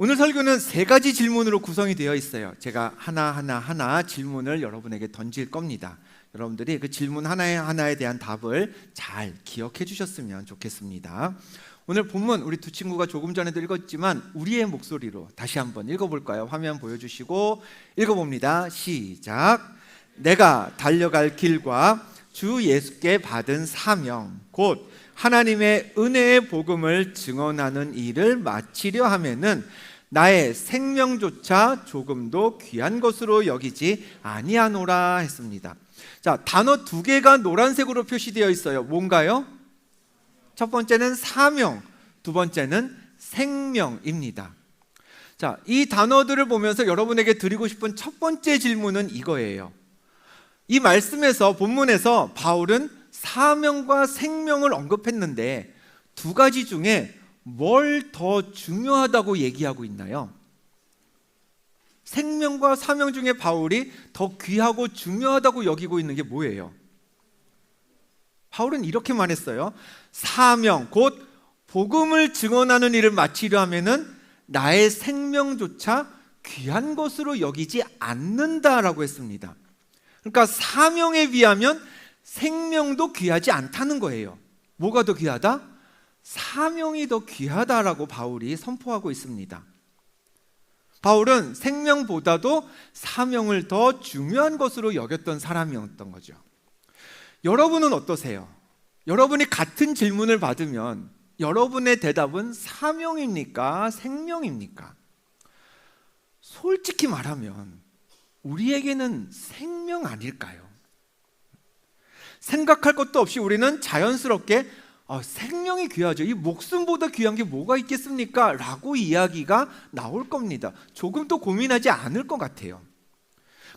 오늘 설교는 세 가지 질문으로 구성이 되어 있어요. 제가 하나 질문을 여러분에게 던질 겁니다. 여러분들이 그 질문 하나에 대한 답을 잘 기억해 주셨으면 좋겠습니다. 오늘 본문 우리 두 친구가 조금 전에도 읽었지만 우리의 목소리로 다시 한번 읽어볼까요? 화면 보여주시고 읽어봅니다. 시작. 내가 달려갈 길과 주 예수께 받은 사명 곧 하나님의 은혜의 복음을 증언하는 일을 마치려 하면은 나의 생명조차 조금도 귀한 것으로 여기지 아니하노라 했습니다. 자, 단어 두 개가 노란색으로 표시되어 있어요. 뭔가요? 첫 번째는 사명, 두 번째는 생명입니다. 자, 이 단어들을 보면서 여러분에게 드리고 싶은 첫 번째 질문은 이거예요. 이 말씀에서 본문에서 바울은 사명과 생명을 언급했는데 두 가지 중에 뭘 더 중요하다고 얘기하고 있나요? 생명과 사명 중에 바울이 더 귀하고 중요하다고 여기고 있는 게 뭐예요? 바울은 이렇게 말했어요. 사명, 곧 복음을 증언하는 일을 마치려 하면은 나의 생명조차 귀한 것으로 여기지 않는다라고 했습니다. 그러니까 사명에 비하면 생명도 귀하지 않다는 거예요. 뭐가 더 귀하다? 사명이 더 귀하다라고 바울이 선포하고 있습니다. 바울은 생명보다도 사명을 더 중요한 것으로 여겼던 사람이었던 거죠. 여러분은 어떠세요? 여러분이 같은 질문을 받으면 여러분의 대답은 사명입니까? 생명입니까? 솔직히 말하면 우리에게는 생명 아닐까요? 생각할 것도 없이 우리는 자연스럽게 생명이 귀하죠. 이 목숨보다 귀한 게 뭐가 있겠습니까? 라고 이야기가 나올 겁니다. 조금 더 고민하지 않을 것 같아요.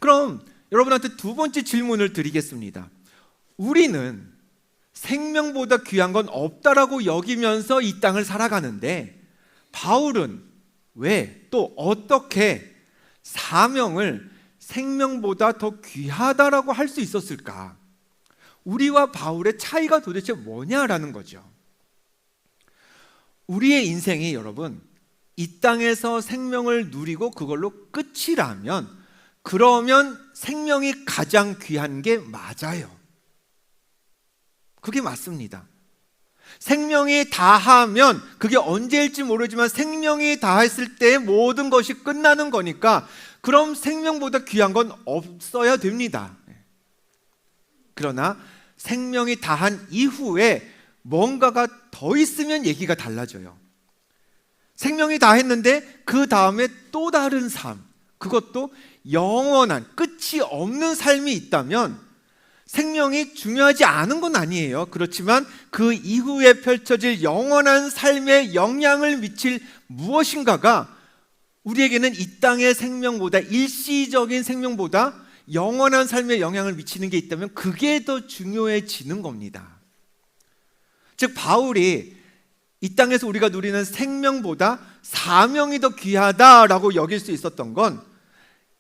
그럼 여러분한테 두 번째 질문을 드리겠습니다. 우리는 생명보다 귀한 건 없다라고 여기면서 이 땅을 살아가는데 바울은 왜 또 어떻게 사명을 생명보다 더 귀하다라고 할 수 있었을까? 우리와 바울의 차이가 도대체 뭐냐라는 거죠. 우리의 인생이 여러분 이 땅에서 생명을 누리고 그걸로 끝이라면 그러면 생명이 가장 귀한 게 맞아요. 그게 맞습니다. 생명이 다하면 그게 언제일지 모르지만 생명이 다했을 때 모든 것이 끝나는 거니까 그럼 생명보다 귀한 건 없어야 됩니다. 그러나 생명이 다한 이후에 뭔가가 더 있으면 얘기가 달라져요. 생명이 다했는데 그 다음에 또 다른 삶, 그것도 영원한 끝이 없는 삶이 있다면 생명이 중요하지 않은 건 아니에요. 그렇지만 그 이후에 펼쳐질 영원한 삶에 영향을 미칠 무엇인가가 우리에게는 이 땅의 생명보다 일시적인 생명보다 영원한 삶에 영향을 미치는 게 있다면 그게 더 중요해지는 겁니다. 즉 바울이 이 땅에서 우리가 누리는 생명보다 사명이 더 귀하다라고 여길 수 있었던 건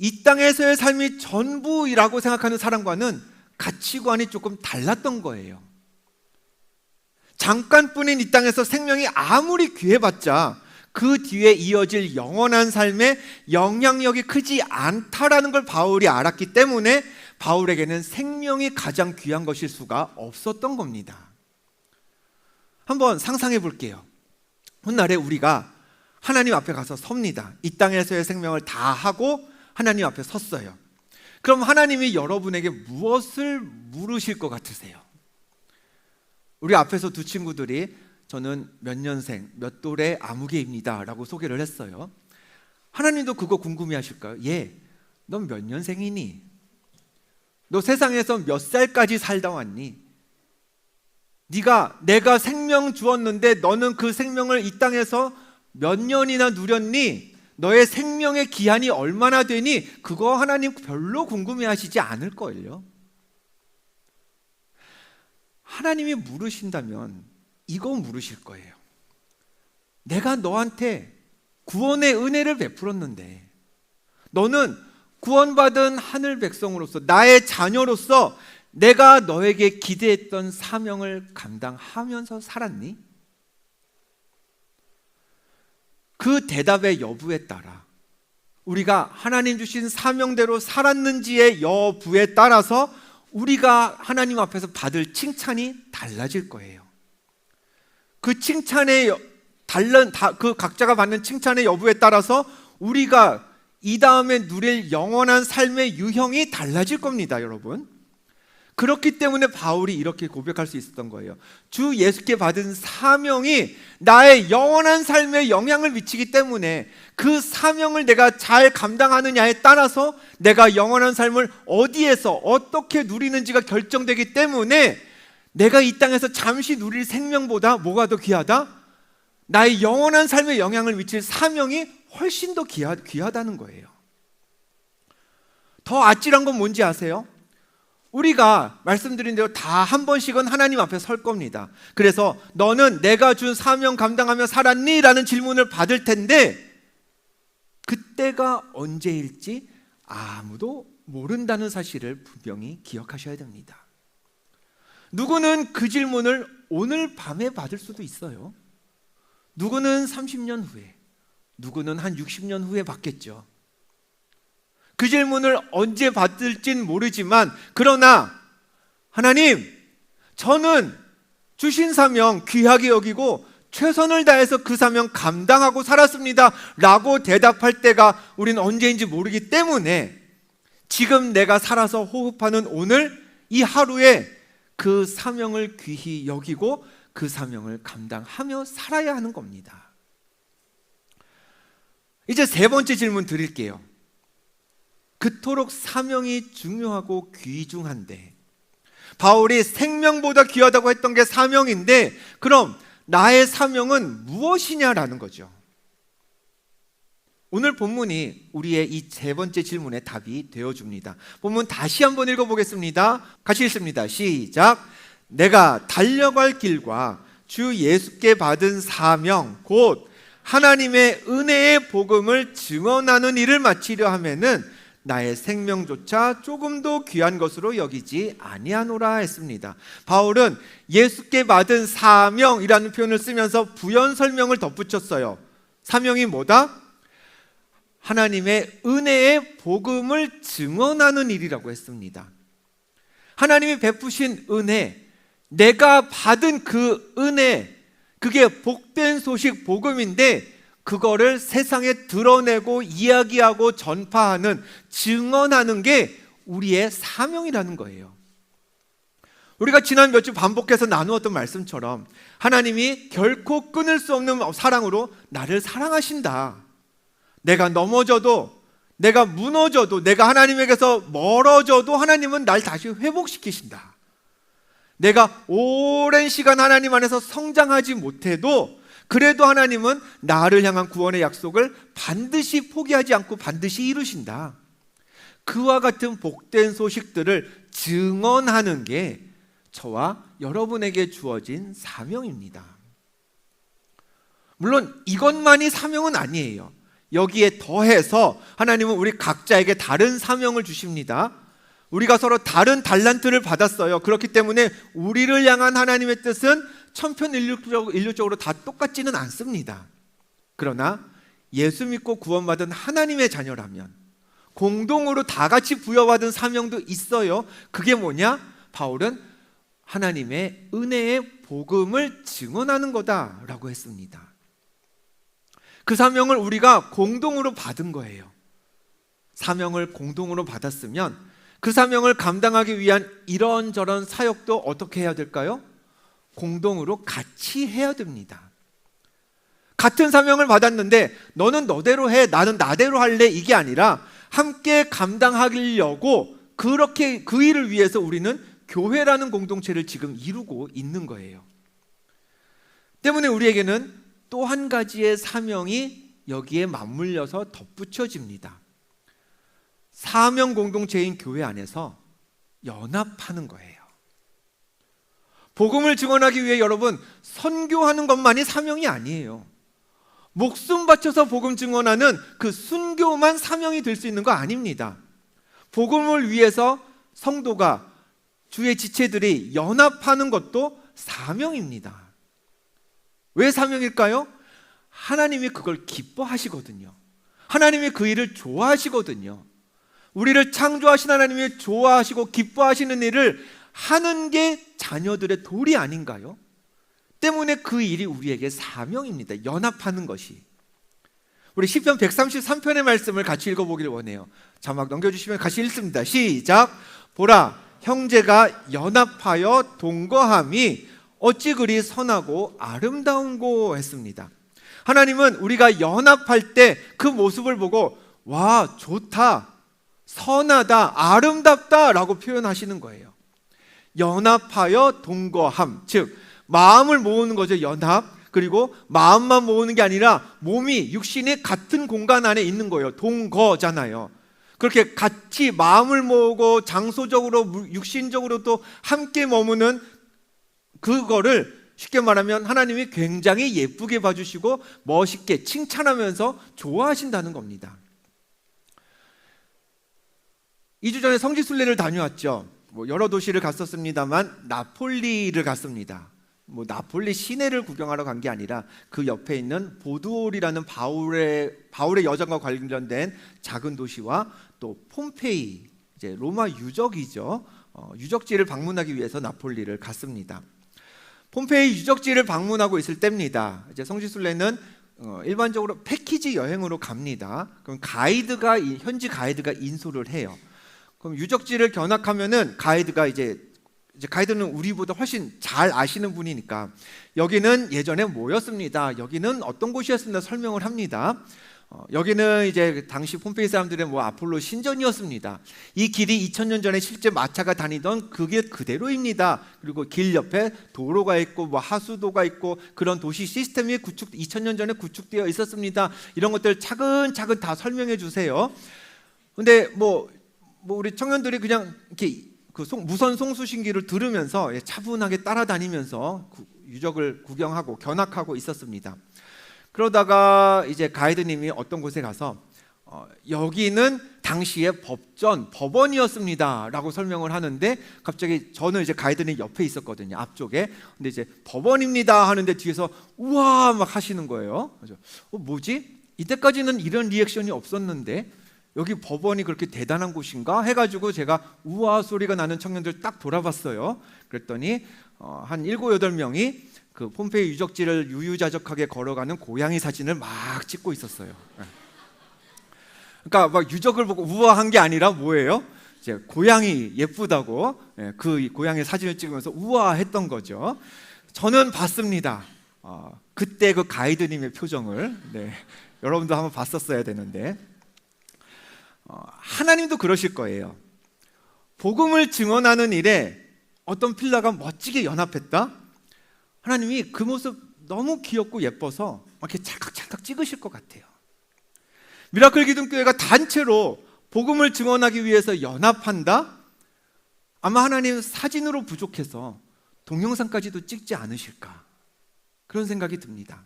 이 땅에서의 삶이 전부이라고 생각하는 사람과는 가치관이 조금 달랐던 거예요. 잠깐뿐인 이 땅에서 생명이 아무리 귀해봤자 그 뒤에 이어질 영원한 삶에 영향력이 크지 않다라는 걸 바울이 알았기 때문에 바울에게는 생명이 가장 귀한 것일 수가 없었던 겁니다. 한번 상상해 볼게요. 훗날에 우리가 하나님 앞에 가서 섭니다. 이 땅에서의 생명을 다 하고 하나님 앞에 섰어요. 그럼 하나님이 여러분에게 무엇을 물으실 것 같으세요? 우리 앞에서 두 친구들이 저는 몇 년생, 몇 돌의 아무개입니다 라고 소개를 했어요. 하나님도 그거 궁금해 하실까요? 넌 몇 년생이니? 너 세상에서 몇 살까지 살다 왔니? 내가 생명 주었는데 너는 그 생명을 이 땅에서 몇 년이나 누렸니? 너의 생명의 기한이 얼마나 되니? 그거 하나님 별로 궁금해 하시지 않을 거예요. 하나님이 물으신다면 이거 물으실 거예요. 내가 너한테 구원의 은혜를 베풀었는데 너는 구원받은 하늘 백성으로서 나의 자녀로서 내가 너에게 기대했던 사명을 감당하면서 살았니? 그 그 대답의 여부에 따라 우리가 하나님 주신 사명대로 살았는지의 여부에 따라서 우리가 하나님 앞에서 받을 칭찬이 달라질 거예요. 그 칭찬의 그 각자가 받는 칭찬의 여부에 따라서 우리가 이 다음에 누릴 영원한 삶의 유형이 달라질 겁니다, 여러분. 그렇기 때문에 바울이 이렇게 고백할 수 있었던 거예요. 주 예수께 받은 사명이 나의 영원한 삶에 영향을 미치기 때문에 그 사명을 내가 잘 감당하느냐에 따라서 내가 영원한 삶을 어디에서 어떻게 누리는지가 결정되기 때문에 내가 이 땅에서 잠시 누릴 생명보다 뭐가 더 귀하다? 나의 영원한 삶에 영향을 미칠 사명이 훨씬 더 귀하다는 거예요. 더 아찔한 건 뭔지 아세요? 우리가 말씀드린 대로 다 한 번씩은 하나님 앞에 설 겁니다. 그래서 너는 내가 준 사명 감당하며 살았니? 라는 질문을 받을 텐데 그때가 언제일지 아무도 모른다는 사실을 분명히 기억하셔야 됩니다. 누구는 그 질문을 오늘 밤에 받을 수도 있어요. 누구는 30년 후에, 누구는 한 60년 후에 받겠죠. 그 질문을 언제 받을진 모르지만 그러나 하나님, 저는 주신 사명 귀하게 여기고 최선을 다해서 그 사명 감당하고 살았습니다 라고 대답할 때가 우리는 언제인지 모르기 때문에 지금 내가 살아서 호흡하는 오늘 이 하루에 그 사명을 귀히 여기고 그 사명을 감당하며 살아야 하는 겁니다. 이제 세 번째 질문 드릴게요. 그토록 사명이 중요하고 귀중한데 바울이 생명보다 귀하다고 했던 게 사명인데 그럼 나의 사명은 무엇이냐라는 거죠. 오늘 본문이 우리의 이 세 번째 질문의 답이 되어줍니다. 본문 다시 한번 읽어보겠습니다. 같이 읽습니다. 시작. 내가 달려갈 길과 주 예수께 받은 사명 곧 하나님의 은혜의 복음을 증언하는 일을 마치려 하면은 나의 생명조차 조금도 귀한 것으로 여기지 아니하노라 했습니다. 바울은 예수께 받은 사명이라는 표현을 쓰면서 부연 설명을 덧붙였어요. 사명이 뭐다? 하나님의 은혜의 복음을 증언하는 일이라고 했습니다. 하나님이 베푸신 은혜, 내가 받은 그 은혜, 그게 복된 소식 복음인데 그거를 세상에 드러내고 이야기하고 전파하는, 증언하는 게 우리의 사명이라는 거예요. 우리가 지난 몇 주 반복해서 나누었던 말씀처럼 하나님이 결코 끊을 수 없는 사랑으로 나를 사랑하신다. 내가 넘어져도, 내가 무너져도, 내가 하나님에게서 멀어져도 하나님은 날 다시 회복시키신다. 내가 오랜 시간 하나님 안에서 성장하지 못해도 그래도 하나님은 나를 향한 구원의 약속을 반드시 포기하지 않고 반드시 이루신다. 그와 같은 복된 소식들을 증언하는 게 저와 여러분에게 주어진 사명입니다. 물론 이것만이 사명은 아니에요. 여기에 더해서 하나님은 우리 각자에게 다른 사명을 주십니다. 우리가 서로 다른 달란트를 받았어요. 그렇기 때문에 우리를 향한 하나님의 뜻은 천편일률적으로 다 똑같지는 않습니다. 그러나 예수 믿고 구원받은 하나님의 자녀라면 공동으로 다 같이 부여받은 사명도 있어요. 그게 뭐냐? 바울은 하나님의 은혜의 복음을 증언하는 거다라고 했습니다. 그 사명을 우리가 공동으로 받은 거예요. 사명을 공동으로 받았으면 그 사명을 감당하기 위한 이런저런 사역도 어떻게 해야 될까요? 공동으로 같이 해야 됩니다. 같은 사명을 받았는데 너는 너대로 해, 나는 나대로 할래, 이게 아니라 함께 감당하려고 그렇게 그 일을 위해서 우리는 교회라는 공동체를 지금 이루고 있는 거예요. 때문에 우리에게는 또 한 가지의 사명이 여기에 맞물려서 덧붙여집니다. 사명 공동체인 교회 안에서 연합하는 거예요. 복음을 증언하기 위해 여러분 선교하는 것만이 사명이 아니에요. 목숨 바쳐서 복음 증언하는 그 순교만 사명이 될 수 있는 거 아닙니다. 복음을 위해서 성도가, 주의 지체들이 연합하는 것도 사명입니다. 왜 사명일까요? 하나님이 그걸 기뻐하시거든요. 하나님이 그 일을 좋아하시거든요. 우리를 창조하신 하나님이 좋아하시고 기뻐하시는 일을 하는 게 자녀들의 도리 아닌가요? 때문에 그 일이 우리에게 사명입니다. 연합하는 것이. 우리 시편 133편의 말씀을 같이 읽어보기를 원해요. 자막 넘겨주시면 같이 읽습니다. 시작. 보라, 형제가 연합하여 동거함이 어찌 그리 선하고 아름다운고 했습니다. 하나님은 우리가 연합할 때 그 모습을 보고 와, 좋다, 선하다, 아름답다 라고 표현하시는 거예요. 연합하여 동거함, 즉 마음을 모으는 거죠. 연합. 그리고 마음만 모으는 게 아니라 몸이, 육신이 같은 공간 안에 있는 거예요. 동거잖아요. 그렇게 같이 마음을 모으고 장소적으로 육신적으로도 함께 머무는 그거를 쉽게 말하면 하나님이 굉장히 예쁘게 봐주시고 멋있게 칭찬하면서 좋아하신다는 겁니다. 2주 전에 성지순례를 다녀왔죠. 여러 도시를 갔었습니다만 나폴리를 갔습니다. 나폴리 시내를 구경하러 간 게 아니라 그 옆에 있는 보두올이라는 바울의 여정과 관련된 작은 도시와 또 폼페이, 이제 로마 유적이죠. 유적지를 방문하기 위해서 나폴리를 갔습니다. 폼페이 유적지를 방문하고 있을 때입니다. 이제 성지순례는 일반적으로 패키지 여행으로 갑니다. 그럼 현지 가이드가 인솔을 해요. 그럼 유적지를 견학하면은 가이드는 우리보다 훨씬 잘 아시는 분이니까 여기는 예전에 뭐였습니다, 여기는 어떤 곳이었습니다 설명을 합니다. 여기는 이제 당시 폼페이 사람들의 아폴로 신전이었습니다. 이 길이 2000년 전에 실제 마차가 다니던 그 길 그대로입니다. 그리고 길 옆에 도로가 있고 하수도가 있고 그런 도시 시스템이 2000년 전에 구축되어 있었습니다. 이런 것들 차근차근 다 설명해 주세요. 근데 우리 청년들이 그냥 이렇게 무선 송수신기를 들으면서 차분하게 따라다니면서 유적을 구경하고 견학하고 있었습니다. 그러다가 이제 가이드님이 어떤 곳에 가서 여기는 당시에 법원이었습니다 라고 설명을 하는데, 갑자기 저는 이제 가이드님 옆에 있었거든요, 앞쪽에. 근데 이제 법원입니다 하는데 뒤에서 우와 막 하시는 거예요. 그래서 뭐지? 이때까지는 이런 리액션이 없었는데 여기 법원이 그렇게 대단한 곳인가 해가지고 제가 우와 소리가 나는 청년들 딱 돌아봤어요. 그랬더니 한 7, 8명이 그 폼페이 유적지를 유유자적하게 걸어가는 고양이 사진을 막 찍고 있었어요. 그러니까 막 유적을 보고 우아한 게 아니라 뭐예요? 이제 고양이 예쁘다고 그 고양이 사진을 찍으면서 우아했던 거죠. 저는 봤습니다. 그때 그 가이드님의 표정을. 여러분도 한번 봤었어야 되는데 하나님도 그러실 거예요. 복음을 증언하는 일에 어떤 필라가 멋지게 연합했다? 하나님이 그 모습 너무 귀엽고 예뻐서 이렇게 찰칵찰칵 찍으실 것 같아요. 미라클 기둥교회가 단체로 복음을 증언하기 위해서 연합한다? 아마 하나님 사진으로 부족해서 동영상까지도 찍지 않으실까, 그런 생각이 듭니다.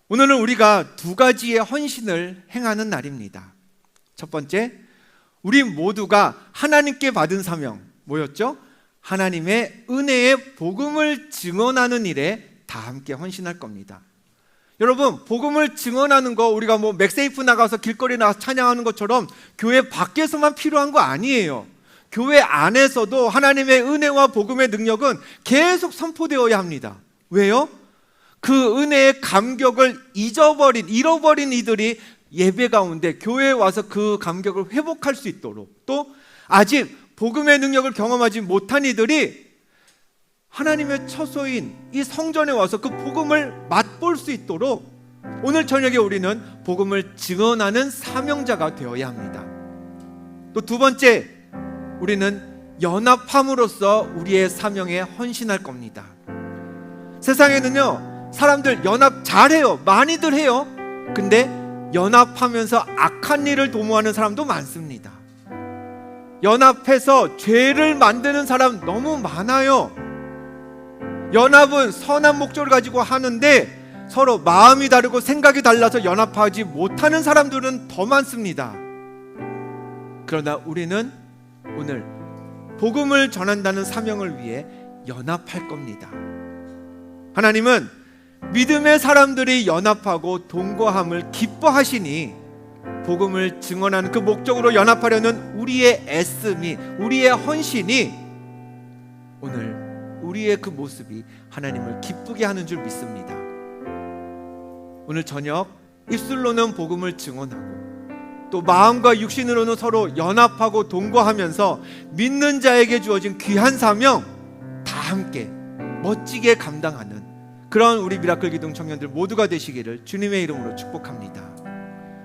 오늘은 우리가 2가지의 헌신을 행하는 날입니다. 첫 번째, 우리 모두가 하나님께 받은 사명 뭐였죠? 하나님의 은혜의 복음을 증언하는 일에 다 함께 헌신할 겁니다. 여러분, 복음을 증언하는 거 우리가 맥세이프 나가서 길거리에 나가서 찬양하는 것처럼 교회 밖에서만 필요한 거 아니에요. 교회 안에서도 하나님의 은혜와 복음의 능력은 계속 선포되어야 합니다. 왜요? 그 은혜의 감격을 잃어버린 이들이 예배 가운데 교회에 와서 그 감격을 회복할 수 있도록, 또 아직 복음의 능력을 경험하지 못한 이들이 하나님의 처소인 이 성전에 와서 그 복음을 맛볼 수 있도록 오늘 저녁에 우리는 복음을 증언하는 사명자가 되어야 합니다. 또 2번째, 우리는 연합함으로써 우리의 사명에 헌신할 겁니다. 세상에는요, 사람들 연합 잘해요. 많이들 해요. 근데 연합하면서 악한 일을 도모하는 사람도 많습니다. 연합해서 죄를 만드는 사람 너무 많아요. 연합은 선한 목적을 가지고 하는데 서로 마음이 다르고 생각이 달라서 연합하지 못하는 사람들은 더 많습니다. 그러나 우리는 오늘 복음을 전한다는 사명을 위해 연합할 겁니다. 하나님은 믿음의 사람들이 연합하고 동거함을 기뻐하시니 복음을 증언하는 그 목적으로 연합하려는 우리의 애씀이, 우리의 헌신이 오늘 우리의 그 모습이 하나님을 기쁘게 하는 줄 믿습니다. 오늘 저녁 입술로는 복음을 증언하고 또 마음과 육신으로는 서로 연합하고 동거하면서 믿는 자에게 주어진 귀한 사명 다 함께 멋지게 감당하는 그런 우리 미라클 기둥 청년들 모두가 되시기를 주님의 이름으로 축복합니다.